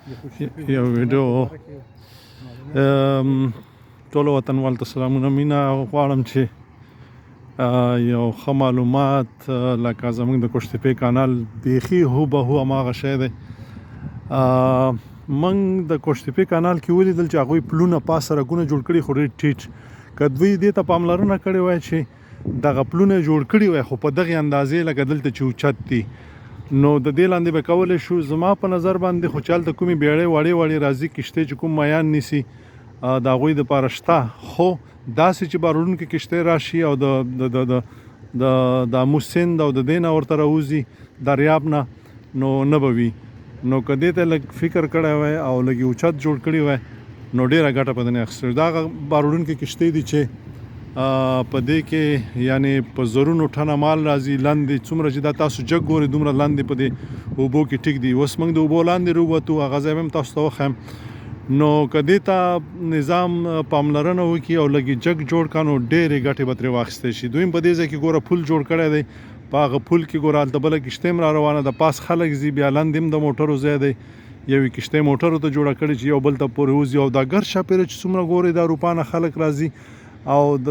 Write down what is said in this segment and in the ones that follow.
یو ویډیو ټولو وطنوالو ته سلامونه مینه غواړم چې یو ښه معلومات لکه زموږ د کوشتپې کانال بیخي هوبهو هماغه شی دی. موږ د کوشتپې کانال کې ولیدل چې هغوی پلونه پاسه رګونه جوړ کړي خو ډېر ټیټ. که دوی دې ته پاملرنه کړې وای چې دغه پلونه جوړ کړي وای خو په دغې اندازې لکه دلته چې اوچت دي نو د دې لاندې به کولی شو. زما په نظر باندې خو چې هلته کومې بیړۍ وړې راځي کشتۍ چې کوم میان نیسي د هغوی دپاره شته، خو داسې چې بارونکې کشتۍ راشي او د آمو سیند او د دې نه ورته راوځي دریاب نه نو نه به وي. نو که دې ته لږ فکر کړی وای او لږ یې اوچت جوړ کړي وای نو ډېره ګټه په دې نه اخیستې. دا هغه بارونکې کشتۍ دي چې په دې کې یعنې په زرونو ټنه مال راځي. لاندې څومره چې دا تاسو جګ ګورئ دومره لاندې په دې اوبو کې ټیک دي. اوس موږ د اوبو لاندې راووتو، هغه ځای به هم تاسو ته وښیم. نو که دې ته نظام پاملرنه وکړي او لږ یې جګ جوړ کړه نو ډېرې ګټې به ترې واخیستی شي. دویم په دې ځای کې ګوره پل جوړ کړی دی، په هغه پل کې ګوره هلته بله کشتۍ هم را روانه ده، پاس خلک ځي، بیا لاندې هم د موټرو ځای دی. یوې کشتۍ موټرو ته جوړه کړې چې یو بل ته پورې وځي او دا ګرد چاپېره چې څومره ګورئ دا اروپا نه خلک راځي او د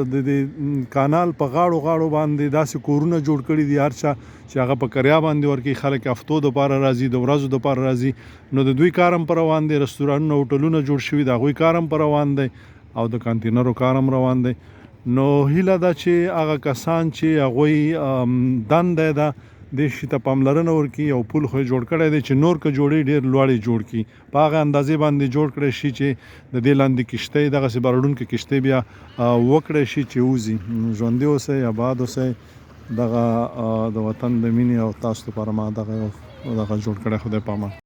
کانال په غاړو باندې داسې کورونه جوړ کړي دي هر چا چې هغه په کریا باندې ورکوي. خلک هفتو دپاره راځي، د ورځو دپاره راځي. نو د دوی کار هم په روان دی، رستورانونه هوټلونه جوړ شوي د هغوی کار هم په روان دی او د کانتینرو کار هم روان دی. نو هیله ده چې هغه کسان چې هغوی دنده ده دې شي ته پاملرنه وکړي. یو پل خو یې جوړ کړی دی چې نور که جوړوي ډېر لوړې جوړ کړي، په هغه اندازې باندې جوړ کړی شي چې د دې لاندې کشتۍ دغسې بارونکې کشتۍ بیا وکړی شي چې وځي. ژوندي اوسئ، آباد اوسئ. دغه د وطن د مینې او تاسو لپاره ما دغه جوړ کړی. خدای پامان.